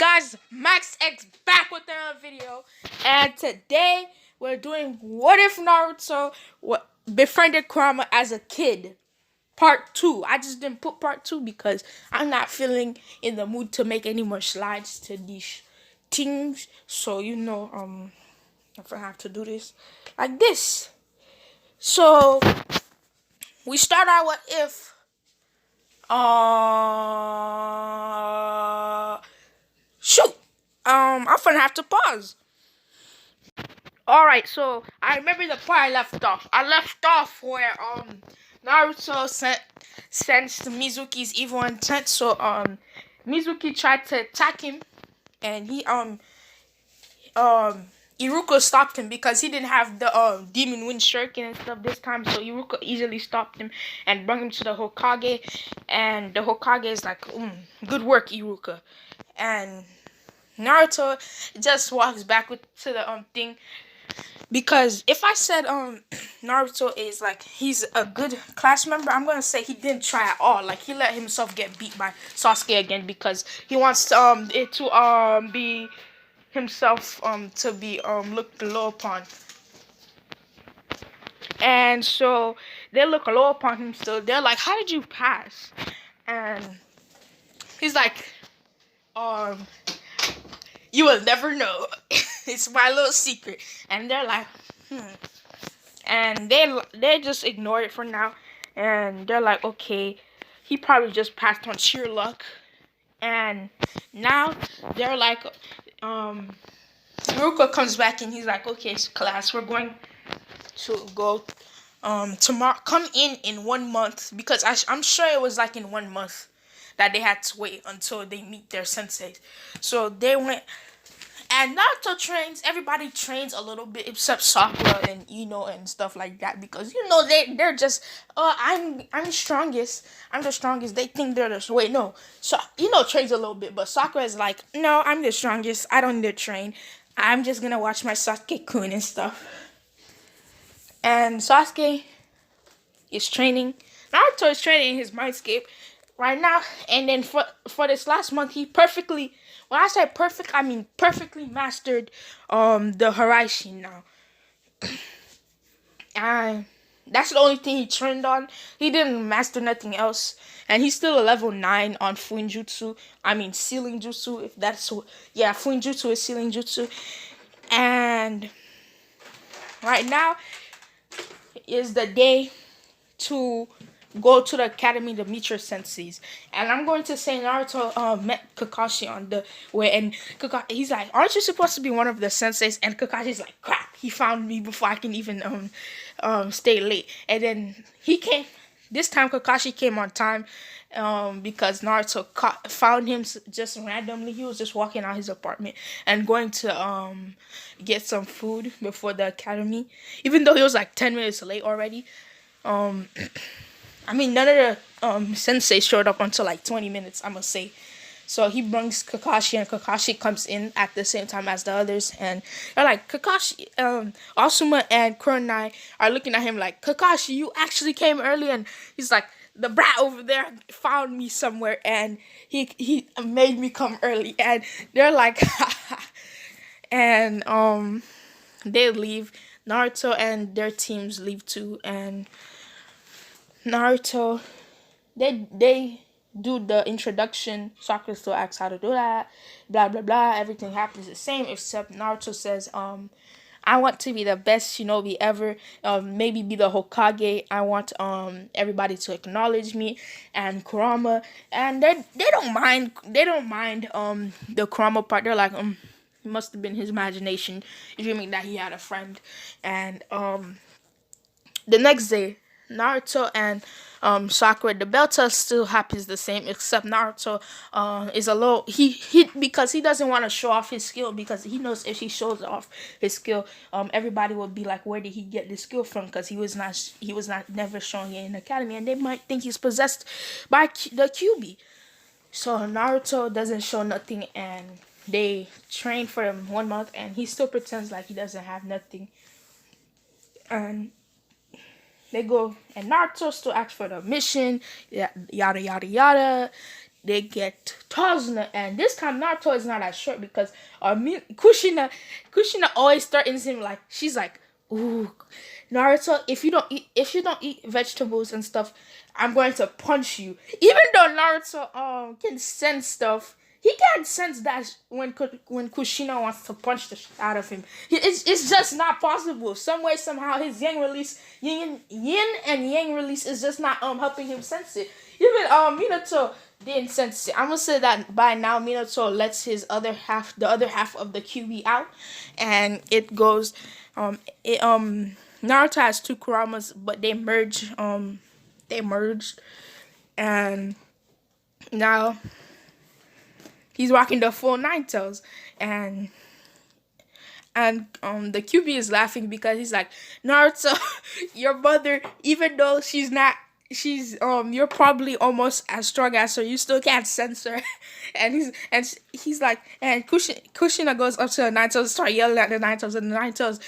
guys, Max X back with another video, and today we're doing what if Naruto befriended Kurama as a kid, part 2. I just didn't put part 2 because I'm not feeling in the mood to make any more slides to these things. So I'm gonna have to do this like this. So we start out what if shoot. I'm gonna have to pause. Alright, so I remember the part I left off. I left off where Naruto sensed Mizuki's evil intent. So Mizuki tried to attack him, and Iruka stopped him because he didn't have the demon wind shuriken and stuff this time. So Iruka easily stopped him and brought him to the Hokage, and the Hokage is like, good work, Iruka. And Naruto just walks back to the thing. Because if I said Naruto is like he's a good class member, I'm gonna say he didn't try at all. Like he let himself get beat by Sasuke again because he wants it to be himself to be looked low upon. And so they look low upon him still. They're like, how did you pass? And he's like, you will never know. It's my little secret. And they're like, And they just ignore it for now. And they're like, okay, he probably just passed on sheer luck. And now they're like, Ruka comes back and he's like, okay, class, we're going to go tomorrow. Come in 1 month, because I'm sure it was like in 1 month that they had to wait until they meet their senseis. So they went, and Naruto trains. Everybody trains a little bit except Sakura and Ino and stuff like that, because they're just I'm strongest. I'm the strongest. They think they're the wait no. So trains a little bit, but Sakura is like, no, I'm the strongest. I don't need to train. I'm just gonna watch my Sasuke-kun and stuff. And Sasuke is training. Naruto is training in his mindscape right now, and then for this last month, he perfectly. When I say perfect, I mean perfectly mastered the Hiraishin now. And that's the only thing he trained on. He didn't master nothing else. And he's still a level 9 on Fuinjutsu. I mean Sealing Jutsu, if that's yeah, Fuinjutsu is Sealing Jutsu. And right now is the day to go to the academy to meet your senseis. And I'm going to say Naruto met Kakashi on the way, and he's like, aren't you supposed to be one of the senseis? And Kakashi's like, crap, he found me before I can even stay late. And then he came. This time Kakashi came on time because Naruto found him just randomly. He was just walking out his apartment and going to get some food before the academy, even though he was like 10 minutes late already. I mean, none of the sensei showed up until like 20 minutes, I must say. So he brings Kakashi, and Kakashi comes in at the same time as the others. And they're like, Kakashi, Asuma and Kurenai are looking at him like, Kakashi, you actually came early. And he's like, the brat over there found me somewhere, and he made me come early. And they're like, and they leave. Naruto and their teams leave too, and Naruto, they do the introduction. Sakura still asks how to do that. Blah blah blah. Everything happens the same except Naruto says, I want to be the best shinobi ever. Maybe be the Hokage. I want everybody to acknowledge me, and Kurama, and they don't mind. They don't mind the Kurama part. They're like, it must have been his imagination dreaming that he had a friend. And the next day, Naruto and Sakura, the bell test still happens the same, except Naruto is a little because he doesn't want to show off his skill, because he knows if he shows off his skill, everybody will be like, where did he get this skill from? Because he was not never showing it in the academy, and they might think he's possessed by the QB. So Naruto doesn't show nothing, and they train for him 1 month, and he still pretends like he doesn't have nothing. And they go, and Naruto still asks for the mission, yada yada yada. they get Tazuna, and this time Naruto is not as short because Kushina always threatens him like she's like, ooh, Naruto, if you don't eat vegetables and stuff, I'm going to punch you. Even though Naruto can sense stuff, he can't sense that when Kushina wants to punch the shit out of him. It's just not possible. Some way somehow his yin and yang release is just not helping him sense it. Even Minato didn't sense it. I'm gonna say that by now Minato lets the other half of the QB out, and it goes it Naruto has two kuramas, but they merged, and now he's rocking the full nine tails, and the QB is laughing because he's like, Naruto, your mother, even though you're probably almost as strong as her, you still can't sense her. And he's like, and Kushina goes up to the nine tails, start yelling at the nine tails, and the nine tails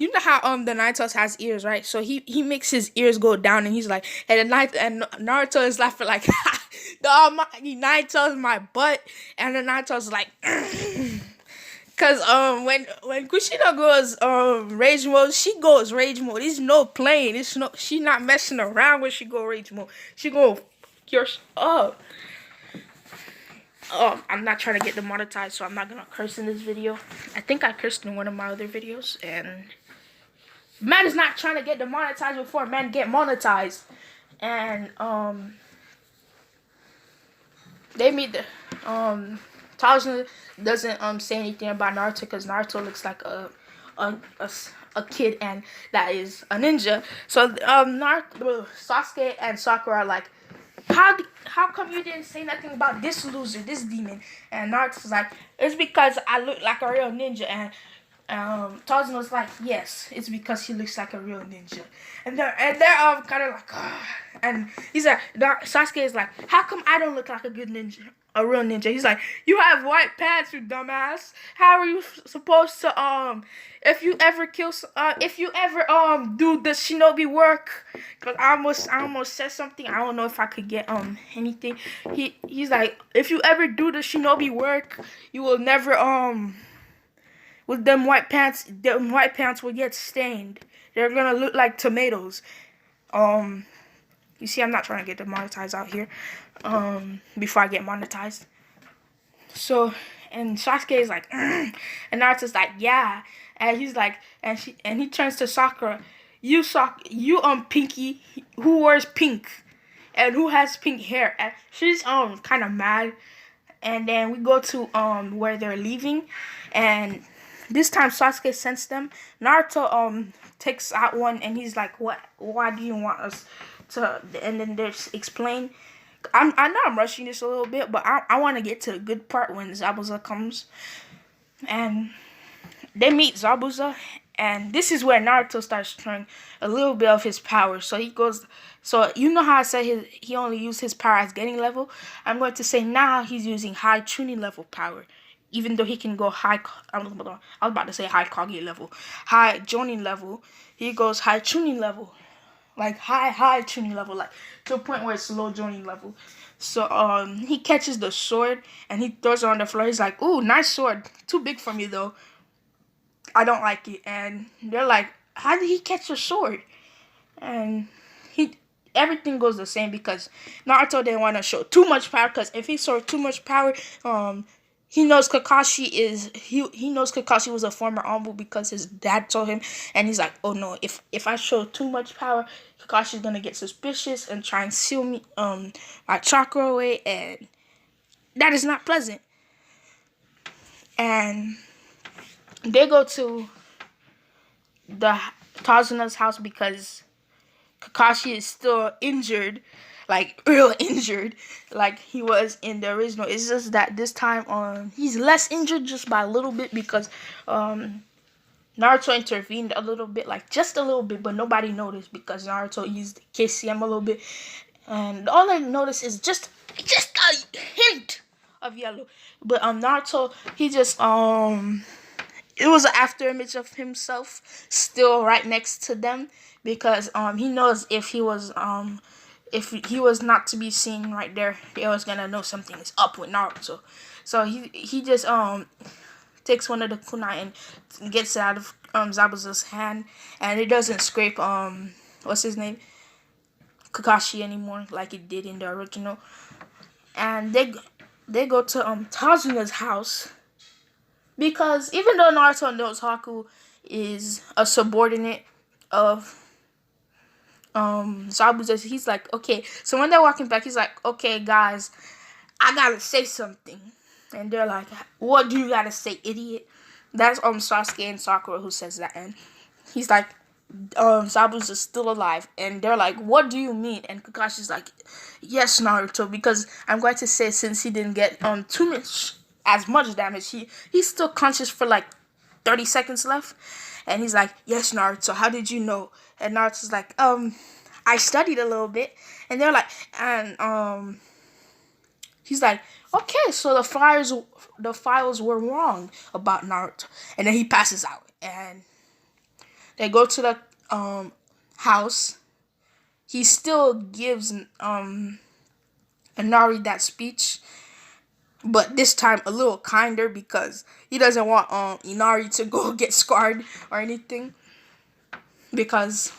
you know how the nine tails has ears, right? So he makes his ears go down, and he's like, and Naruto is laughing like, the almighty nine tails my butt, and the nine tails like. Cause when Kushina goes rage mode, she goes rage mode. It's no playing. She not messing around when she go rage mode. She go your up. I'm not trying to get demonetized, so I'm not gonna curse in this video. I think I cursed in one of my other videos, and man is not trying to get demonetized before man get monetized. And they meet the Tajin doesn't say anything about Naruto because Naruto looks like a kid, and that is a ninja. So Naruto, Sasuke and Sakura are like, how come you didn't say nothing about this loser, this demon? And Naruto's like, it's because I look like a real ninja. And Tarzan was like, yes, it's because he looks like a real ninja. And they're kind of like, and he's like, Sasuke is like, how come I don't look like a good ninja, a real ninja? He's like, you have white pants, you dumbass. How are you supposed to if you ever do the shinobi work? Cause I almost said something. I don't know if I could get anything. He's like, if you ever do the shinobi work, you will never with them white pants will get stained. They're gonna look like tomatoes. You see, I'm not trying to get demonetized out here. Before I get monetized. So, and Sasuke is like, and Naruto's like, yeah, and he's like, and he turns to Sakura, you Pinky, who wears pink, and who has pink hair, and she's kind of mad, and then we go to where they're leaving, and this time Sasuke sends them. Naruto takes out one, and he's like, what? Why do you want us to? And then they explain. I know I'm rushing this a little bit, but I want to get to the good part when Zabuza comes. And they meet Zabuza, and this is where Naruto starts showing a little bit of his power. So he goes, so you know how I said he only used his power as getting level? I'm going to say now he's using high tuning level power. Even though he can go high, I was about to say high Kage level. High Jonin level, he goes high tuning level. Like high tuning level, like to a point where it's low joining level. So he catches the sword and he throws it on the floor. He's like, ooh, nice sword. Too big for me though. I don't like it. And they're like, how did he catch the sword? And everything goes the same because Naruto didn't want to show too much power, because if he showed too much power, he knows he knows Kakashi was a former Anbu because his dad told him, and he's like, oh no, if I show too much power, Kakashi's gonna get suspicious and try and steal me my chakra away, and that is not pleasant. And they go to the Tazuna's house because Kakashi is still injured, like real injured, like he was in the original. It's just that this time he's less injured just by a little bit because Naruto intervened a little bit, like just a little bit, but nobody noticed because Naruto used KCM a little bit, and all I noticed is just a hint of yellow. But Naruto, he just it was an after image of himself still right next to them because he knows if he was if he was not to be seen right there, they was gonna know something is up with Naruto. So he just takes one of the kunai and gets it out of Zabuza's hand, and it doesn't scrape what's his name, Kakashi anymore like it did in the original. And they go to Tazuna's house, because even though Naruto knows Haku is a subordinate of Zabuza, he's like, okay. So when they're walking back, he's like, okay, guys, I gotta say something. And they're like, what do you gotta say, idiot? That's Sasuke and Sakura who says that, and he's like, Zabuza's still alive. And they're like, what do you mean? And Kakashi's like, yes, Naruto, because I'm going to say, since he didn't get too much as much damage, he's still conscious for like 30 seconds left. And he's like, yes, Naruto, how did you know? And Naruto's like, I studied a little bit. And they're like, and he's like, okay, so the files were wrong about Naruto. And then he passes out, and they go to the house. He still gives Inari that speech, but this time a little kinder, because he doesn't want Inari to go get scarred or anything, because,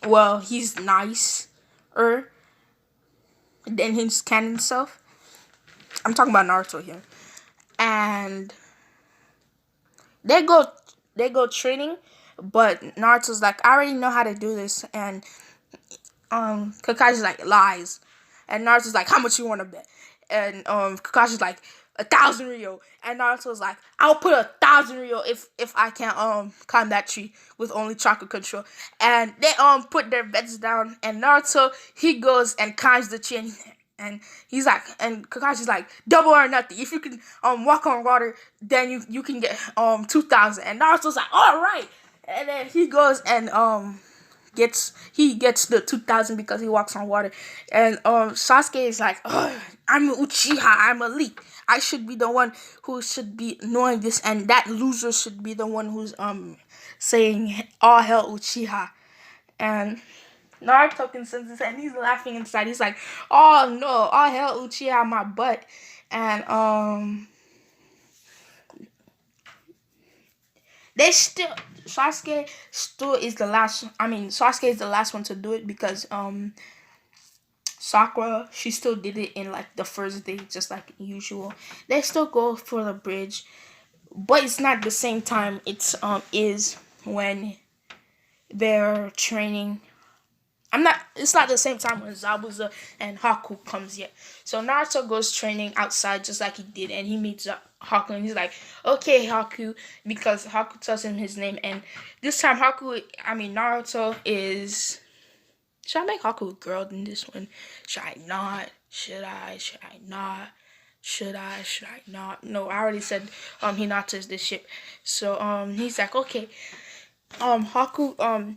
well, he's nicer than his canon self. I'm talking about Naruto here. And they go training, but Naruto's like, I already know how to do this. And Kakashi's like, lies. And Naruto's like, how much you want to bet? And Kakashi's like, 1,000 Rio. And Naruto's like, I'll put 1,000 Rio if I can climb that tree with only chakra control. And they put their bets down, and Naruto, he goes and climbs the tree, and he's like, and Kakashi's like, double or nothing. If you can walk on water, then you can get 2,000. And Naruto's like, all right. And then he goes and gets the 2,000 because he walks on water. And Sasuke is like, I'm Uchiha, I'm elite. I should be the one who should be knowing this, and that loser should be the one who's saying all hell Uchiha. And Naruto consensus, and he's laughing inside. He's like, oh no, all hell Uchiha my butt. And they still, Sasuke still is the last. I mean, Sasuke is the last one to do it, because Sakura, she still did it in like the first day, just like usual. They still go for the bridge, but it's not the same time. It's is when they're training. It's not the same time when Zabuza and Haku comes yet. So Naruto goes training outside just like he did, and he meets Haku, and he's like, okay, Haku, because Haku tells him his name. And this time Naruto is, should I make Haku a girl in this one? Should I not? Should I not? Should I not? No, I already said Hinata is this ship. So he's like, okay, Haku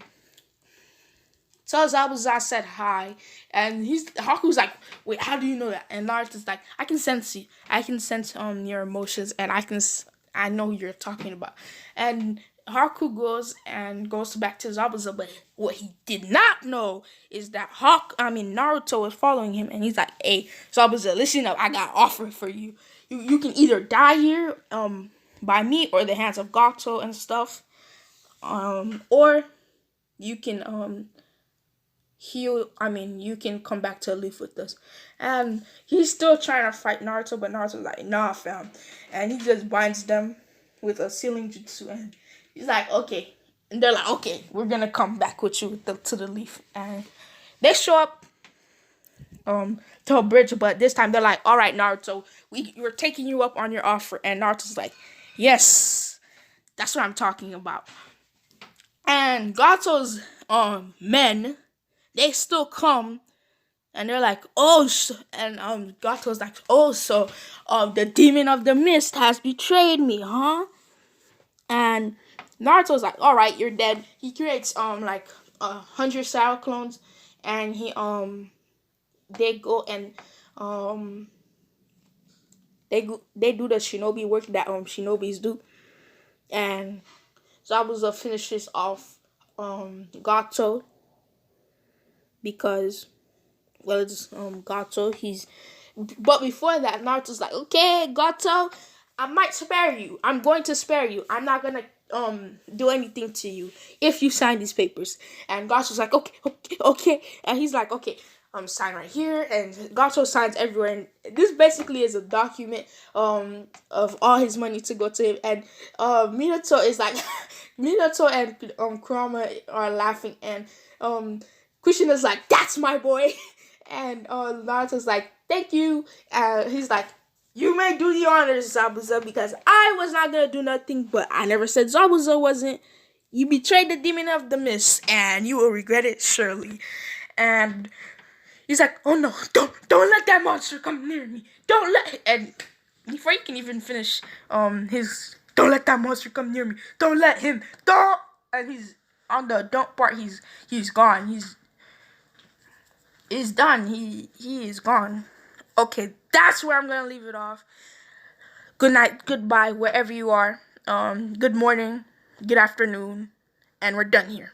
tells Zabuza said hi, and Haku's like, wait, how do you know that? And Naruto's like, I can sense you. I can sense your emotions, and I know who you're talking about. And Haku goes back to Zabuza, but what he did not know is that Naruto was following him, and he's like, hey, Zabuza, listen up, I got an offer for you. You can either die here by me or the hands of Gato and stuff, or you can you can come back to live with us. And he's still trying to fight Naruto, but Naruto's like, nah, fam. And he just binds them with a sealing jutsu, and he's like, okay. And they're like, okay, we're gonna come back with you to the leaf. And they show up to a bridge, but this time they're like, all right, Naruto, we're taking you up on your offer. And Naruto's like, yes, that's what I'm talking about. And Gato's men, they still come, and they're like, oh, and Gato's like, oh, so the demon of the mist has betrayed me, huh? And Naruto's like, all right, you're dead. He creates 100 Sao clones, and they go and they do the shinobi work that shinobis do, and Zabuza finishes off Gato, because well, it's Gato. But before that, Naruto's like, okay, Gato, I might spare you. I'm going to spare you. I'm not gonna do anything to you if you sign these papers. And Gato's like, okay, okay, okay. And he's like, okay, sign right here. And Gato signs everywhere. And this basically is a document of all his money to go to him. And Minato is like, Minato and Kurama are laughing, and Kushina's like, that's my boy. And Naruto's like, thank you. He's like, you may do the honors, Zabuza, because I was not gonna do nothing, but I never said Zabuza wasn't. You betrayed the demon of the mist, and you will regret it surely. And he's like, oh no, don't let that monster come near me. Don't let. And before he can even finish his don't let that monster come near me. Don't let him. Don't. And he's on the don't part. He's gone. He's done. He is gone. Okay, that's where I'm gonna leave it off. Good night, goodbye, wherever you are. Good morning, good afternoon, and we're done here.